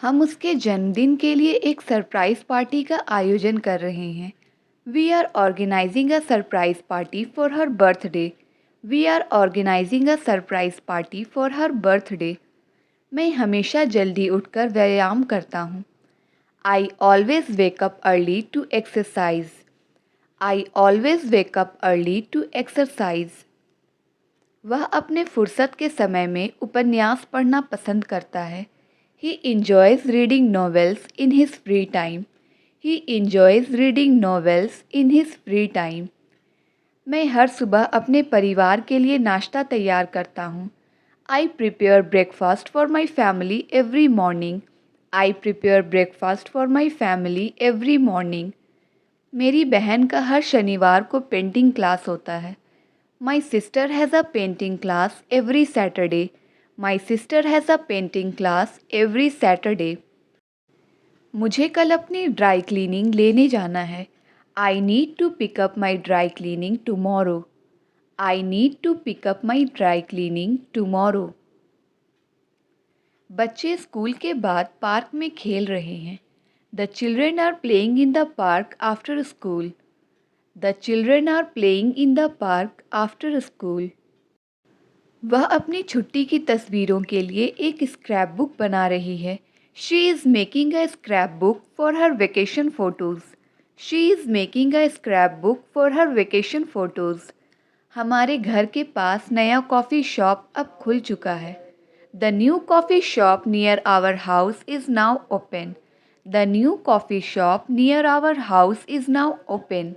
हम उसके जन्मदिन के लिए एक सरप्राइज़ पार्टी का आयोजन कर रहे हैं। We are organizing a surprise party for her birthday. We are organizing a surprise party for her birthday. मैं हमेशा जल्दी उठकर व्यायाम करता हूँ। I always wake up early to exercise. I always wake up early to exercise. वह अपने फुर्सत के समय में उपन्यास पढ़ना पसंद करता है। He enjoys reading novels in his free time. He enjoys reading novels in his free time. मैं हर सुबह अपने परिवार के लिए नाश्ता तैयार करता हूँ। I prepare breakfast for my family every morning. I prepare breakfast for my family every morning. मेरी बहन का हर शनिवार को पेंटिंग क्लास होता है। My sister has a painting class every Saturday. My sister has a painting class every Saturday. मुझे कल अपनी ड्राई क्लीनिंग लेने जाना है। I need to pick up my dry cleaning tomorrow. I need to pick up my dry cleaning tomorrow. बच्चे school के बाद park में खेल रहे हैं। The children are playing in the park after school. The children are playing in the park after school. वह अपनी छुट्टी की तस्वीरों के लिए एक स्क्रैप बुक बना रही है। She is making a scrapbook for her vacation photos. She is making a scrapbook for her vacation photos. हमारे घर के पास नया कॉफ़ी शॉप अब खुल चुका है। The new coffee shop near our house is now open. The new coffee shop near our house is now open.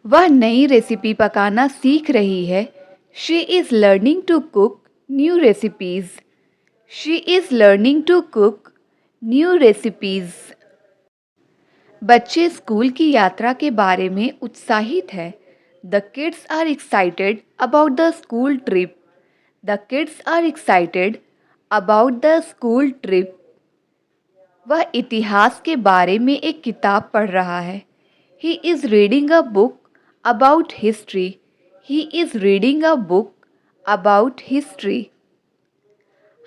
वह नई रेसिपी पकाना सीख रही है। She is learning to cook new recipes. She is learning to cook new recipes. बच्चे school की यात्रा के बारे में उत्साहित हैं। The kids are excited about the school trip. The kids are excited about the school trip. वह इतिहास के बारे में एक किताब पढ़ रहा है। He is reading a book about history. He is reading a book about history.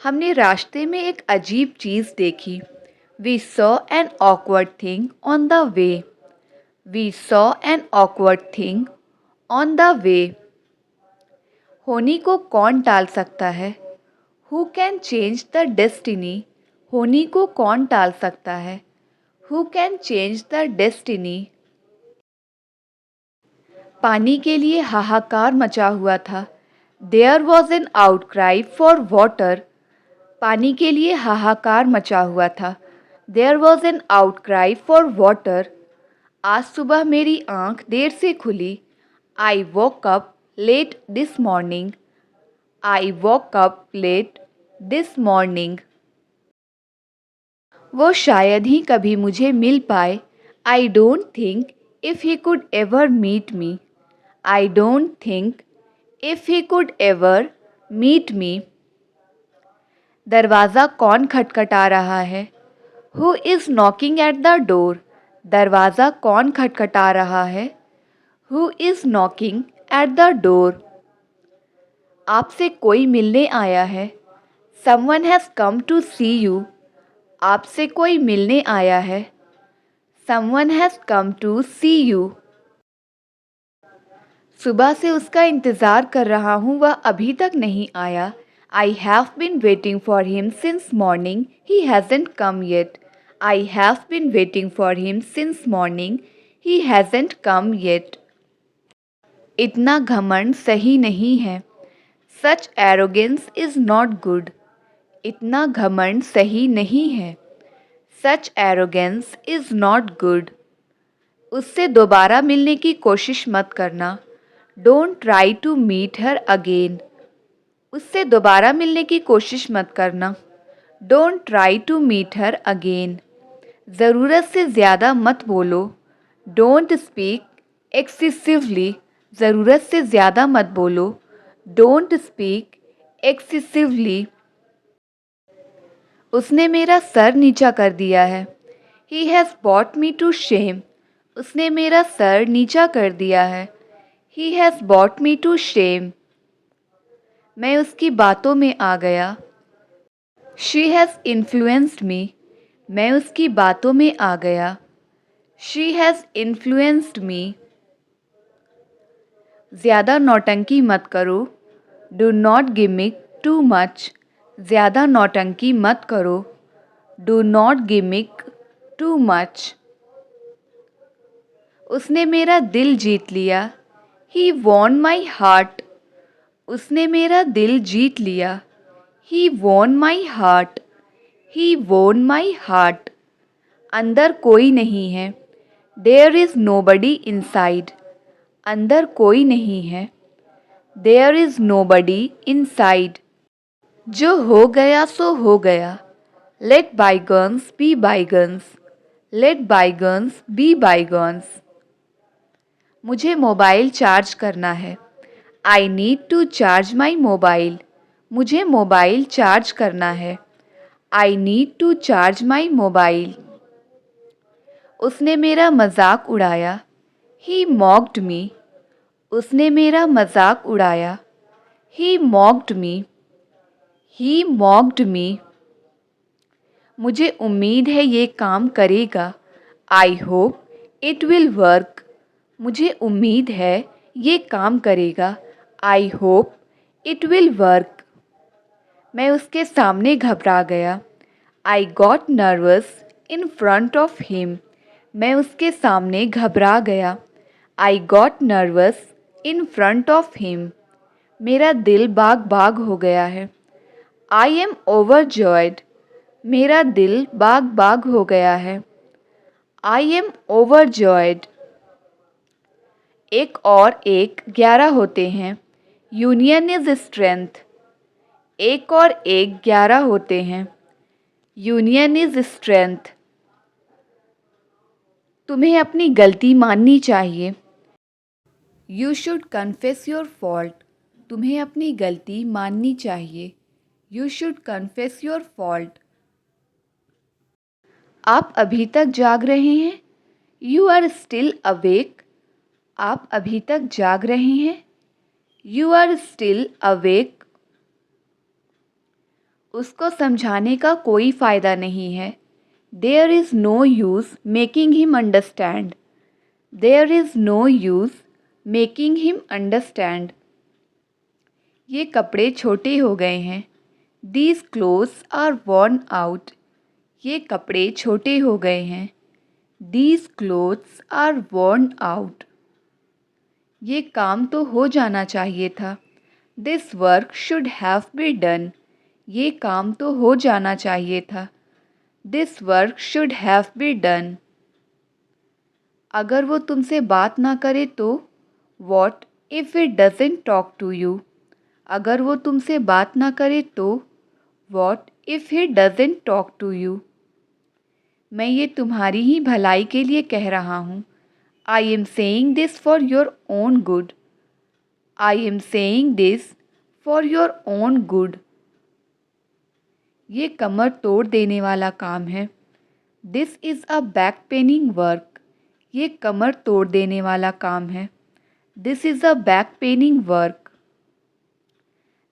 हमने रास्ते में एक अजीब चीज़ देखी। We saw an awkward thing on the way. We saw an awkward thing on the way. होनी को कौन टाल सकता है? Who can change the destiny? होनी को कौन टाल सकता है? Who can change the destiny? पानी के लिए हाहाकार मचा हुआ था। There was an outcry for water. पानी के लिए हाहाकार मचा हुआ था। There was an outcry for water. आज सुबह मेरी आँख देर से खुली। I woke up late this morning. I woke up late this morning. वो शायद ही कभी मुझे मिल पाए। I don't think if he could ever meet me. I don't think if he could ever meet me. दरवाज़ा कौन खटखटा रहा है? Who is knocking at the door? दरवाज़ा कौन खटखटा रहा है? Who is knocking at the door? आपसे कोई मिलने आया है। Someone has come to see you. आपसे कोई मिलने आया है। Someone has come to see you. सुबह से उसका इंतज़ार कर रहा हूँ, वह अभी तक नहीं आया। I have been waiting for him since morning. He hasn't come yet. I have been waiting for him since morning. He hasn't come yet. इतना घमंड सही नहीं है। Such arrogance is not good. इतना घमंड सही नहीं है। Such arrogance is not good. उससे दोबारा मिलने की कोशिश मत करना। Don't try to meet her again. उससे दोबारा मिलने की कोशिश मत करना। Don't try to meet her again. ज़रूरत से ज़्यादा मत बोलो। Don't speak excessively. ज़रूरत से ज़्यादा मत बोलो। Don't speak excessively. उसने मेरा सर नीचा कर दिया है। He has brought me to shame. उसने मेरा सर नीचा कर दिया है। He has brought me to shame. मैं उसकी बातों में आ गया। She has influenced me. मैं उसकी बातों में आ गया। She has influenced me. ज़्यादा नौटंकी मत करो। Do not gimmick too much. ज़्यादा नौटंकी मत करो। Do not gimmick too much. उसने मेरा दिल जीत लिया। He won my heart. उसने मेरा दिल जीत लिया। He won my heart. He won my heart. अंदर कोई नहीं है। There is nobody inside. अंदर कोई नहीं है। There is nobody inside. जो हो गया सो हो गया। Late bygones be bygones. Let bygones be bygones. मुझे मोबाइल चार्ज करना है। I need to charge my mobile. मुझे मोबाइल चार्ज करना है। I need to charge my mobile. उसने मेरा मजाक उड़ाया। He mocked me. उसने मेरा मजाक उड़ाया। He mocked me. He mocked me. मुझे उम्मीद है ये काम करेगा। I hope it will work. मुझे उम्मीद है ये काम करेगा। I hope it will work. मैं उसके सामने घबरा गया। I got nervous in front of him. मैं उसके सामने घबरा गया। I got nervous in front of him. मेरा दिल बाग बाग हो गया है। I M overjoyed. मेरा दिल बाग बाग हो गया है। I M overjoyed. एक और एक 11 होते हैं। Union is strength. एक और एक 11 होते हैं। Union is strength. तुम्हें अपनी गलती माननी चाहिए। You should confess your fault. तुम्हें अपनी गलती माननी चाहिए। You should confess your fault. आप अभी तक जाग रहे हैं। You are still awake. आप अभी तक जाग रहे हैं। You are still awake. उसको समझाने का कोई फ़ायदा नहीं है। There is no use making him understand. There is no use making him understand. ये कपड़े छोटे हो गए हैं। These clothes are worn out. ये कपड़े छोटे हो गए हैं। These clothes are worn out. ये काम तो हो जाना चाहिए था। This work should have been done. ये काम तो हो जाना चाहिए था। This work should have been done. अगर वो तुमसे बात ना करे तो? What if it doesn't talk to you. अगर वो तुमसे बात ना करे तो? What if he doesn't talk to you. मैं ये तुम्हारी ही भलाई के लिए कह रहा हूँ। I am saying this for your own good. I am saying this for your own good. ये कमर तोड़ देने वाला काम है। This is a back paining work. ये कमर तोड़ देने वाला काम है। This is a back paining work.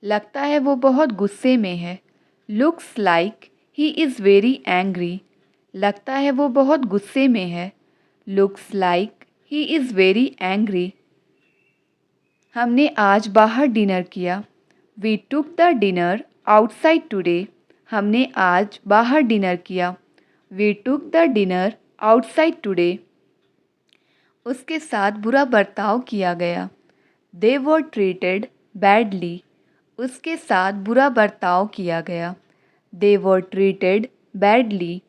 लगता है वो बहुत गुस्से में है। Looks like he is very angry. लगता है वो बहुत गुस्से में है। Looks like he is very angry. हमने आज बाहर डिनर किया। We took the dinner outside today. हमने आज बाहर डिनर किया। We took the dinner outside today. उसके साथ बुरा बर्ताव किया गया। They were treated badly. उसके साथ बुरा बर्ताव किया गया। They were treated badly.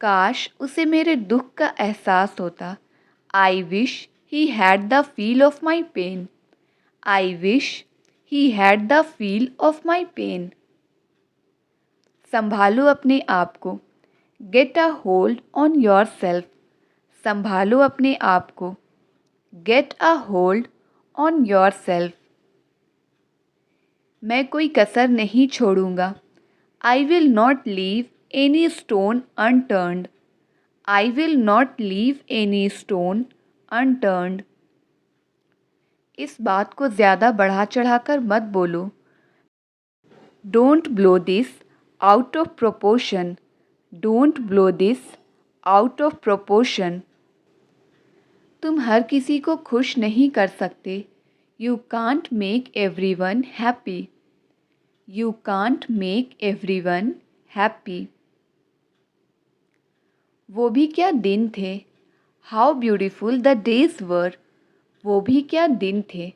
काश उसे मेरे दुख का एहसास होता। I wish he had the feel of my pain. I wish he had the feel of my pain. संभालो अपने आप को। Get a hold on your self. संभालो अपने आप को। Get a hold on your self. मैं कोई कसर नहीं छोड़ूंगा। I will not leave any stone unturned. I will not leave any stone unturned. इस बात को ज़्यादा बढ़ा चढ़ाकर मत बोलो। Don't blow this out of proportion. Don't blow this out of proportion. तुम हर किसी को खुश नहीं कर सकते। You can't make everyone happy. You can't make everyone happy. वो भी क्या दिन थे। How beautiful the days were. वो भी क्या दिन थे।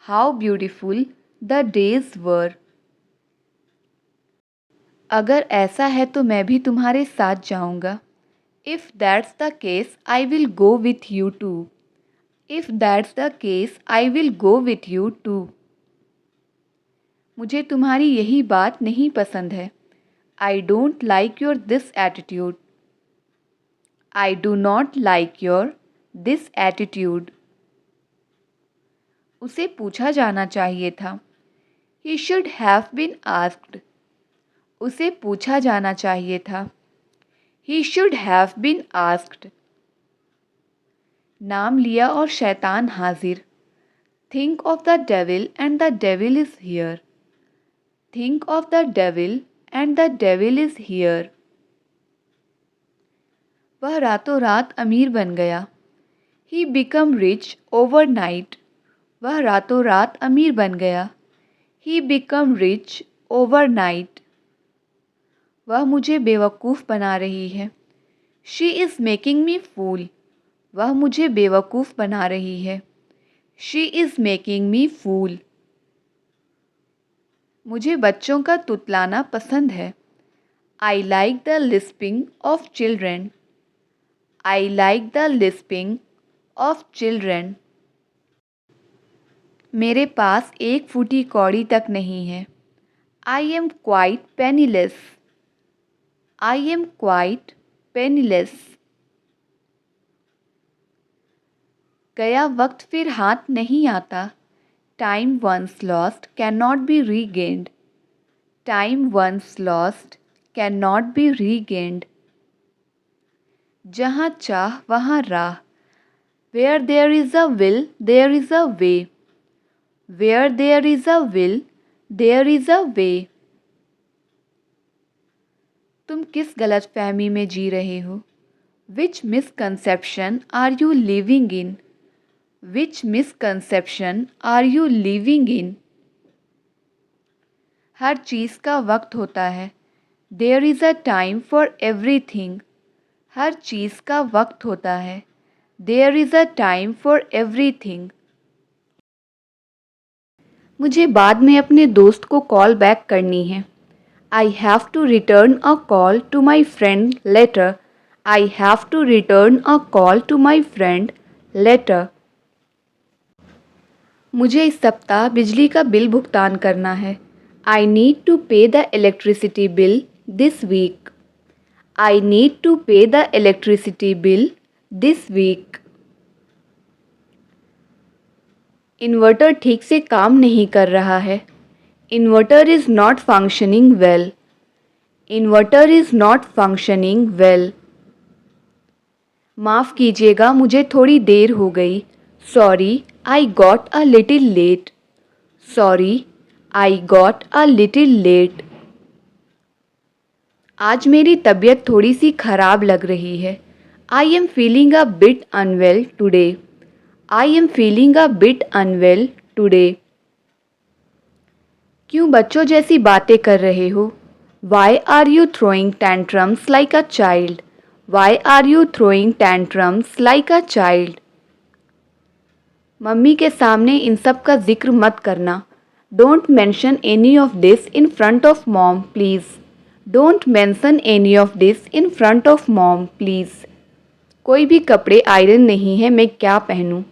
How beautiful the days were. अगर ऐसा है तो मैं भी तुम्हारे साथ जाऊंगा। If that's the case I will go with you too. If that's the case I will go with you too. मुझे तुम्हारी यही बात नहीं पसंद है। I don't like your this attitude. I do not like your this attitude. उसे पूछा जाना चाहिए था। He should have been asked. उसे पूछा जाना चाहिए था। He should have been asked. नाम लिया और शैतान हाजिर। Think of the devil and the devil is here. Think of the devil and the devil is here. वह रातों रात अमीर बन गया। He become rich overnight. वह रातों रात अमीर बन गया। He become rich overnight. वह मुझे बेवकूफ़ बना रही है। She is making me fool. वह मुझे बेवकूफ़ बना रही है। She is making me fool. मुझे बच्चों का तुतलाना पसंद है। I like the lisping of children. I like the lisping of children. मेरे पास एक फूटी कौड़ी तक नहीं है। I am quite penniless. I am quite penniless. गया वक्त फिर हाथ नहीं आता। Time once lost can not be regained. Time once lost can not be regained. जहाँ चाह वहाँ राह। Where there is a will there is a way. Where there is a will there is a way. तुम किस गलतफहमी में जी रहे हो। Which misconception are you living in. Which misconception are you living in. हर चीज़ का वक्त होता है। There is a time for everything. हर चीज़ का वक्त होता है। There is a time for everything. मुझे बाद में अपने दोस्त को कॉल बैक करनी है। I have to return a call to my friend later. I have to return a call to my friend later. मुझे इस सप्ताह बिजली का बिल भुगतान करना है। I need to pay the electricity bill this week. I need to pay the electricity bill this week. Inverter ठीक से काम नहीं कर रहा है। Inverter is not functioning well. Inverter is not functioning well. माफ़ कीजिएगा मुझे थोड़ी देर हो गई। Sorry I got a little late. Sorry I got a little late. आज मेरी तबीयत थोड़ी सी ख़राब लग रही है। I am feeling a bit unwell today. I am feeling a bit unwell today. क्यों बच्चों जैसी बातें कर रहे हो। Why are you throwing tantrums like a child. Why are you throwing tantrums like a child. Mummy के सामने इन सब का जिक्र मत करना। Don't mention any of this in front of mom please. Don't mention any of this in front of mom please. कोई भी कपड़े आयरन नहीं है, मैं क्या पहनूं।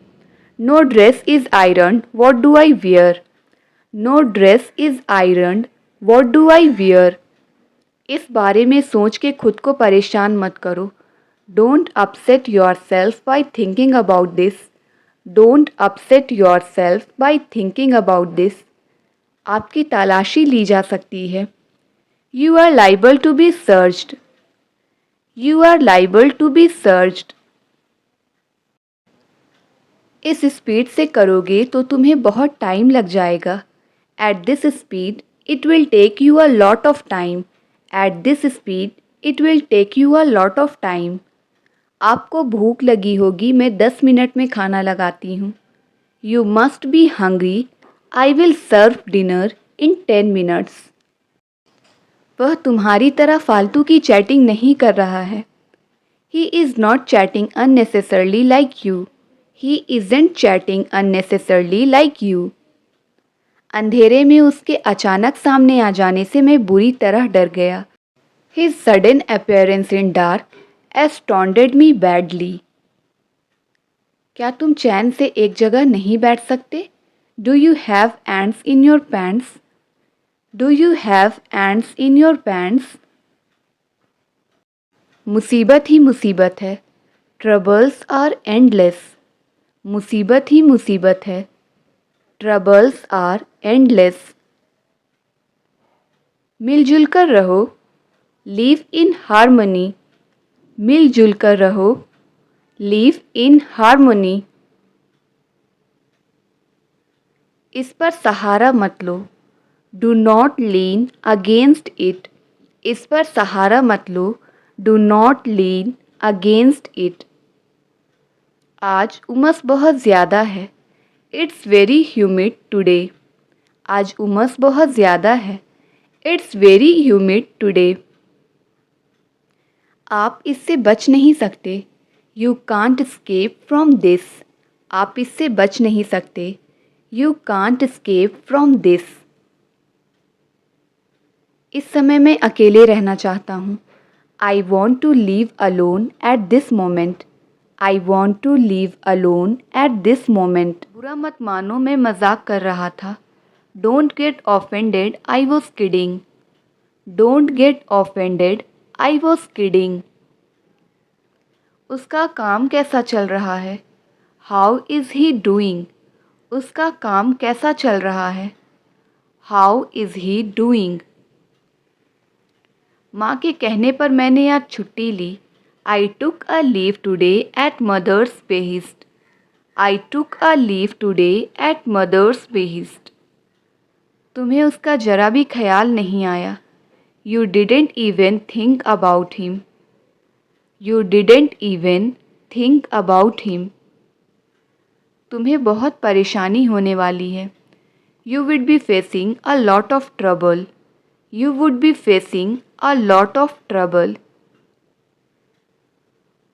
No dress is iron, what do I wear. No dress is iron, what do I wear. इस बारे में सोच के खुद को परेशान मत करो। Don't upset yourself by thinking about this. Don't upset yourself by thinking about this. आपकी तलाशी ली जा सकती है। You are liable to be searched. You are liable to be searched. इस स्पीड से करोगे तो तुम्हें बहुत टाइम लग जाएगा। At this speed it will take you a lot of time. At this speed it will take you a lot of time. आपको भूख लगी होगी, मैं 10 मिनट में खाना लगाती हूँ। You must be hungry, I will serve dinner in 10 minutes. वह तुम्हारी तरह फालतू की चैटिंग नहीं कर रहा है। He is not chatting unnecessarily like you. He isn't chatting unnecessarily like you. अंधेरे में उसके अचानक सामने आ जाने से मैं बुरी तरह डर गया। His sudden appearance in dark astounded me badly. क्या तुम चैन से एक जगह नहीं बैठ सकते? Do you have ants in your pants? Do you have ants in your pants? मुसीबत ही मुसीबत है। Troubles are endless. मुसीबत ही मुसीबत है। Troubles are endless. मिलजुल कर रहो। Live in harmony. मिलजुल कर रहो। Live in harmony. इस पर सहारा मत लो। Do not lean against it. इस पर सहारा मत लो। Do not lean against it. आज उमस बहुत ज़्यादा है। It's very humid today. आज उमस बहुत ज़्यादा है। It's very humid today. आप इससे बच नहीं सकते। You can't escape from this. आप इससे बच नहीं सकते। You can't escape from this. इस समय मैं अकेले रहना चाहता हूँ। I want to live alone at this moment. I want to live alone at this moment. बुरा मत मानो, मैं मजाक कर रहा था। Don't get offended, I was kidding. Don't get offended, I was kidding. उसका काम कैसा चल रहा है? How is he doing? उसका काम कैसा चल रहा है? How is he doing? माँ के कहने पर मैंने आज छुट्टी ली। I took a leave today at mother's behest. I took a leave today at mother's behest. तुम्हें उसका जरा भी ख्याल नहीं आया। You didn't even think about him. You didn't even think about him. तुम्हें बहुत परेशानी होने वाली है। You would be facing a lot of trouble. You would be facing a lot of trouble.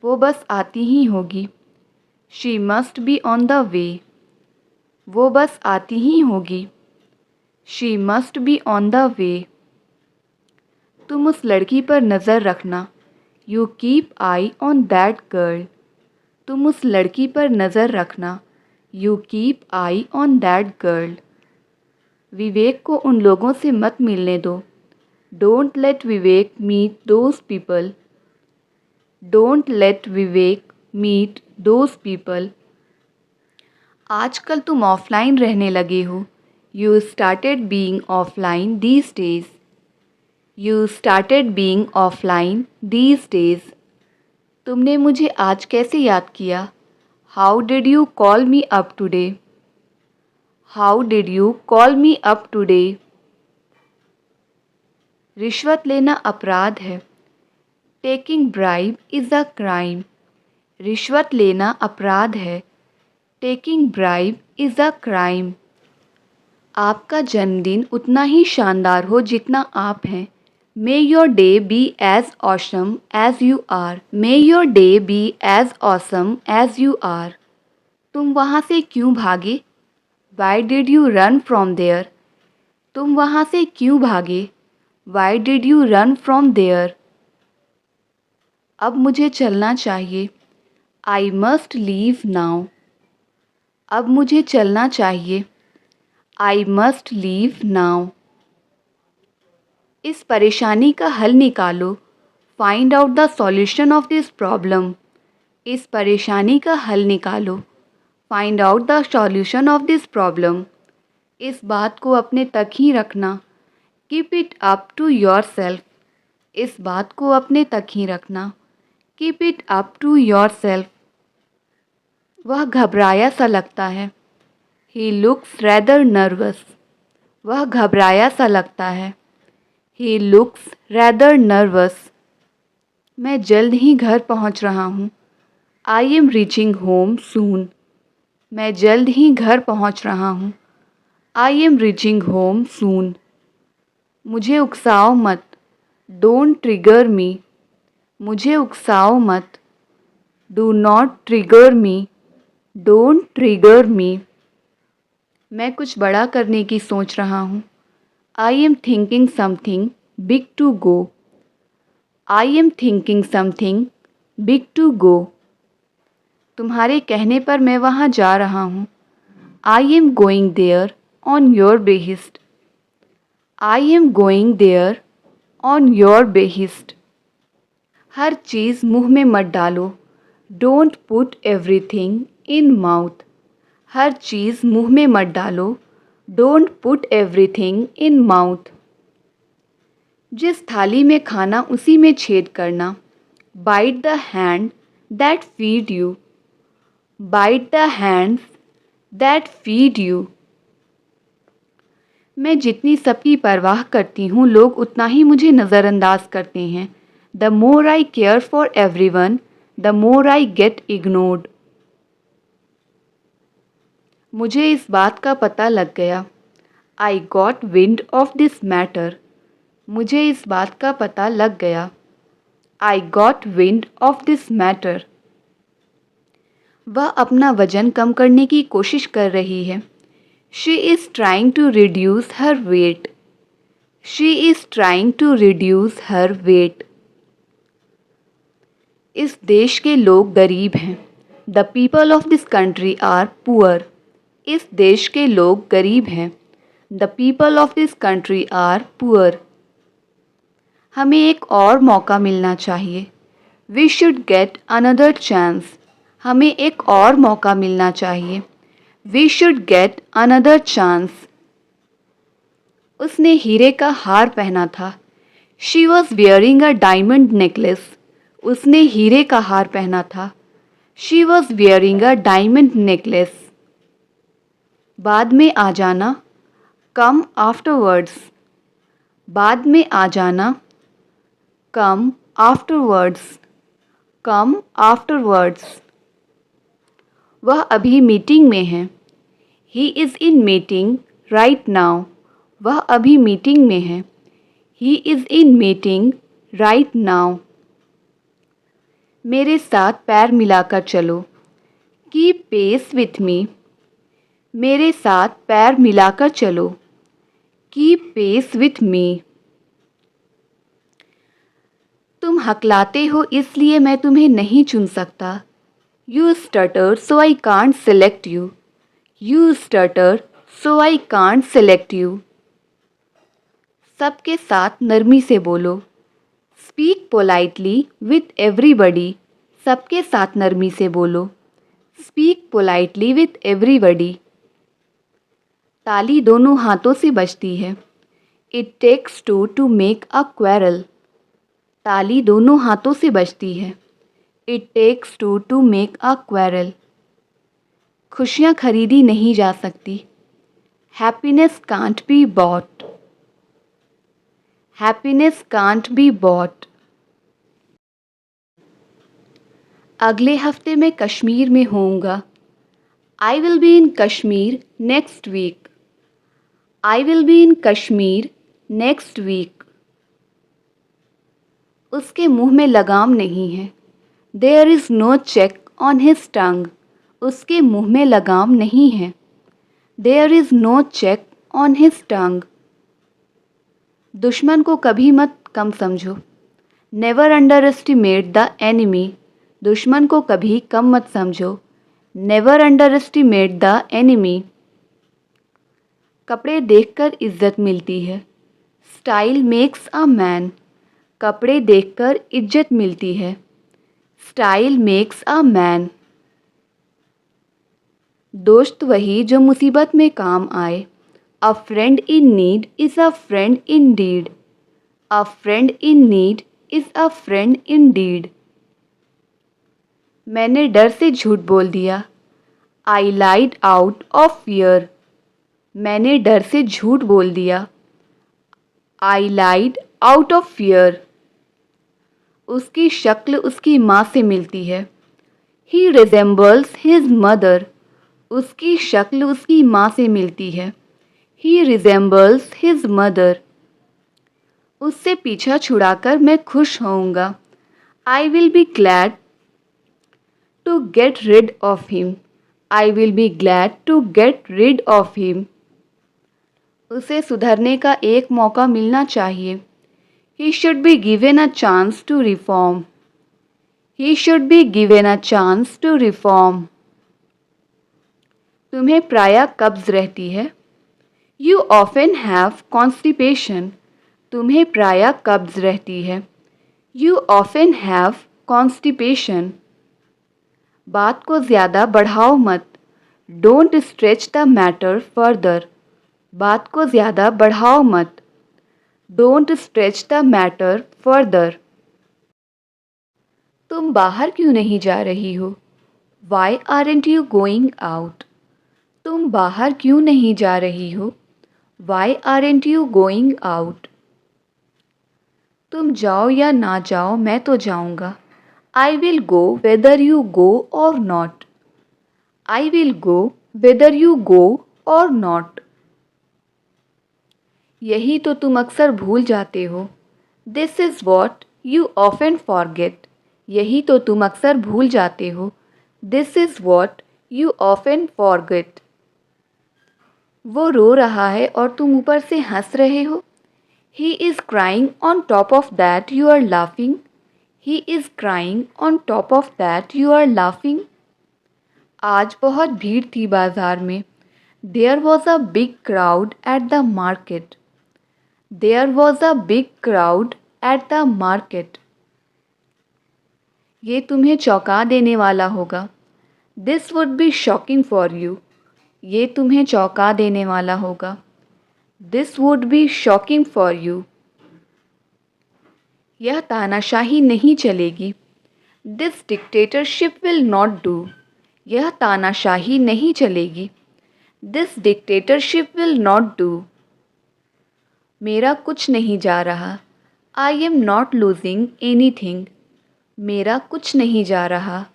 वो बस आती ही होगी। She must be on the way. वो बस आती ही होगी। She must be on the way. तुम उस लड़की पर नज़र रखना। You keep eye on that girl. तुम उस लड़की पर नज़र रखना। You keep eye on that girl. विवेक को उन लोगों से मत मिलने दो। Don't let Vivek meet those people. Don't let Vivek meet those people. आजकल तुम ऑफलाइन रहने लगे हो। You started being offline these days. You started being offline these days. तुमने मुझे आज कैसे याद किया? How did you call me up today? How did you call me up today? रिश्वत लेना अपराध है। Taking bribe is a crime. रिश्वत लेना अपराध है। Taking bribe is a crime. आपका जन्मदिन उतना ही शानदार हो जितना आप हैं। May your day be as awesome as you are. May your day be as awesome as you are. तुम वहाँ से क्यों भागे? Why did you run from there? तुम वहाँ से क्यों भागे? Why did you run from there? अब मुझे चलना चाहिए। I must leave now. अब मुझे चलना चाहिए। I must leave now. इस परेशानी का हल निकालो। Find out the solution of this problem. इस परेशानी का हल निकालो। Find out the solution of this problem. इस बात को अपने तक ही रखना। Keep it up to yourself. इस बात को अपने तक ही रखना। Keep it up to yourself. वह घबराया सा लगता है। He looks rather nervous. वह घबराया सा लगता है। He looks rather nervous. मैं जल्द ही घर पहुंच रहा हूँ। I am reaching home soon. मैं जल्द ही घर पहुंच रहा हूँ। I am reaching home soon. मुझे उकसाओ मत। Don't trigger me. मुझे उकसाओ मत। Do not trigger me. Don't trigger me. मैं कुछ बड़ा करने की सोच रहा हूँ। I am thinking something big to go. I am thinking something big to go. तुम्हारे कहने पर मैं वहाँ जा रहा हूँ। I am going there on your behest. I am going there on your behest. हर चीज़ मुंह में मत डालो। Don't put everything in mouth. हर चीज़ मुंह में मत डालो। Don't put everything in mouth. जिस थाली में खाना उसी में छेद करना। Bite the hand that feed you. Bite the hands that feed you. मैं जितनी सबकी परवाह करती हूँ लोग उतना ही मुझे नज़रअंदाज करते हैं। The more I care for everyone the more I get ignored. मुझे इस बात का पता लग गया। I got wind of this matter. मुझे इस बात का पता लग गया। I got wind of this matter. वह अपना वजन कम करने की कोशिश कर रही है। She is trying to reduce her weight. She is trying to reduce her weight. इस देश के लोग गरीब हैं। The people of this country are poor. इस देश के लोग गरीब हैं। The people of this country are poor. हमें एक और मौका मिलना चाहिए। We should get another chance. हमें एक और मौका मिलना चाहिए। We should get another chance. उसने हीरे का हार पहना था। She was wearing a diamond necklace. उसने हीरे का हार पहना था। She was wearing a diamond necklace. बाद में आ जाना। Come afterwards. बाद में आ जाना। Come afterwards. Come afterwards. वह अभी मीटिंग में है। He is in meeting right now. वह अभी मीटिंग में है। He is in meeting right now. मेरे साथ पैर मिलाकर चलो। Keep pace with me. मेरे साथ पैर मिलाकर चलो। Keep pace with me. तुम हकलाते हो इसलिए मैं तुम्हें नहीं चुन सकता। You stutter so I can't select you. You stutter so I can't select you. सबके साथ नरमी से बोलो। Speak politely with everybody. सबके साथ नरमी से बोलो। Speak politely with everybody. ताली दोनों हाथों से बजती है। It takes two to make a quarrel. ताली दोनों हाथों से बजती है। It takes two to make a quarrel. खुशियाँ खरीदी नहीं जा सकती। Happiness can't be bought. Happiness can't be bought. अगले हफ्ते मैं कश्मीर में होऊंगा। I will be in Kashmir next week. I will be in Kashmir next week. उसके मुंह में लगाम नहीं है। There is no check on his tongue. उसके मुंह में लगाम नहीं है। There is no check on his tongue. दुश्मन को कभी मत कम समझो। Never underestimate the enemy. दुश्मन को कभी कम मत समझो। Never underestimate the enemy. कपड़े देखकर इज्जत मिलती है। Style makes a man. कपड़े देखकर इज्जत मिलती है। Style makes a man. दोस्त वही जो मुसीबत में काम आए। A friend in need is a friend in deed. A friend in need is a friend in deed. मैंने डर से झूठ बोल दिया। I lied out of fear. मैंने डर से झूठ बोल दिया। I lied out of fear. उसकी शक्ल उसकी माँ से मिलती है। He resembles his mother. उसकी शक्ल उसकी माँ से मिलती है। He resembles his mother. उससे पीछा छुड़ाकर मैं खुश होऊंगा। I will be glad to get rid of him. I will be glad to get rid of him. उसे सुधरने का एक मौका मिलना चाहिए। He should be given a chance to reform. He should be given a chance to reform. तुम्हें प्रायः कब्ज रहती है। You often have constipation. तुम्हें प्रायः कब्ज रहती है। You often have constipation. बात को ज़्यादा बढ़ाओ मत। Don't stretch the matter further. बात को ज़्यादा बढ़ाओ मत। Don't stretch the matter further. तुम बाहर क्यों नहीं जा रही हो? Why aren't you going out? तुम बाहर क्यों नहीं जा रही हो? Why aren't you going out? तुम जाओ या ना जाओ मैं तो जाऊंगा। I will go whether you go or not. I will go whether you go or not. यही तो तुम अक्सर भूल जाते हो। This is what you often forget. यही तो तुम अक्सर भूल जाते हो। This is what you often forget. वो रो रहा है और तुम ऊपर से हंस रहे हो। He is crying on top of that you are laughing. He is crying on top of that you are laughing. आज बहुत भीड़ थी बाजार में। There was a big crowd at the market. There was a big crowd at the market. ये तुम्हें चौंका देने वाला होगा। This would be shocking for you. ये तुम्हें चौंका देने वाला होगा। This would be shocking for you. यह तानाशाही नहीं चलेगी। This dictatorship will not do. यह तानाशाही नहीं चलेगी। This dictatorship will not do. मेरा कुछ नहीं जा रहा। I am not losing anything. मेरा कुछ नहीं जा रहा।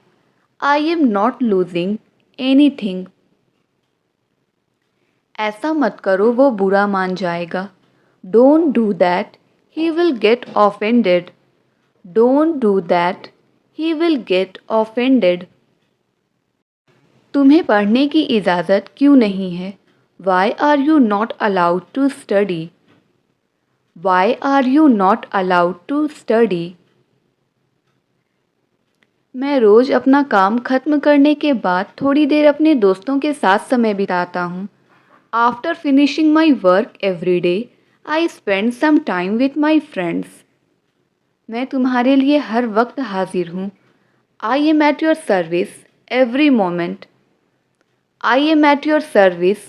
I am not losing anything. ऐसा मत करो वो बुरा मान जाएगा। Don't do that. He will get offended. Don't do that. He will get offended. तुम्हें पढ़ने की इजाज़त क्यों नहीं है? Why are you not allowed to study? Why are you not allowed to study? मैं रोज़ अपना काम ख़त्म करने के बाद थोड़ी देर अपने दोस्तों के साथ समय बिताता हूँ। After finishing my work every day, I spend some time with my friends. मैं तुम्हारे लिए हर वक्त हाजिर हूँ। I am at your service every moment. I am at your service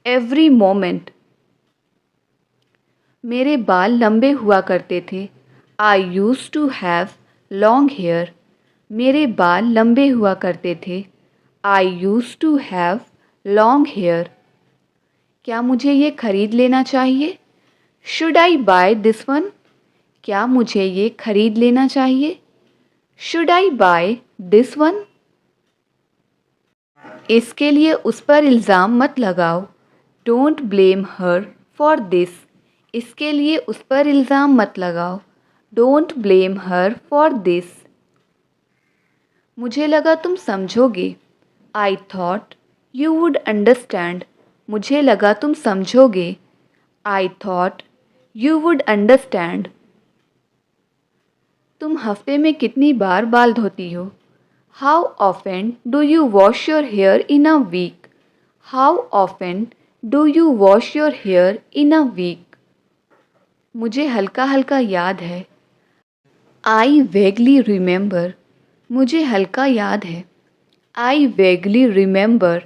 every moment. मेरे बाल लंबे हुआ करते थे। I used to have long hair. मेरे बाल लंबे हुआ करते थे। I used to have long hair. क्या मुझे ये खरीद लेना चाहिए? Should I buy this one? क्या मुझे ये खरीद लेना चाहिए? Should I buy this one? इसके लिए उस पर इल्ज़ाम मत लगाओ। Don't blame her for this. इसके लिए उस पर इल्ज़ाम मत लगाओ। Don't blame her for this. मुझे लगा तुम समझोगे। I thought you would understand. मुझे लगा तुम समझोगे। I thought you would understand. तुम हफ्ते में कितनी बार बाल धोती हो? How often do you wash your hair in a week? How often do you wash your hair in a week? मुझे हल्का हल्का याद है। I vaguely remember. मुझे हल्का याद है। I vaguely remember.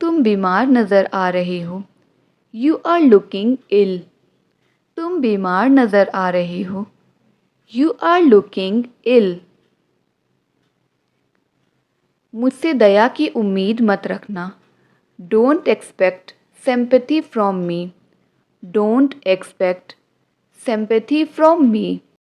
तुम बीमार नज़र आ रहे हो। You are looking ill. तुम बीमार नज़र आ रहे हो। You are looking ill. मुझसे दया की उम्मीद मत रखना। Don't expect sympathy from me. Don't expect sympathy from me.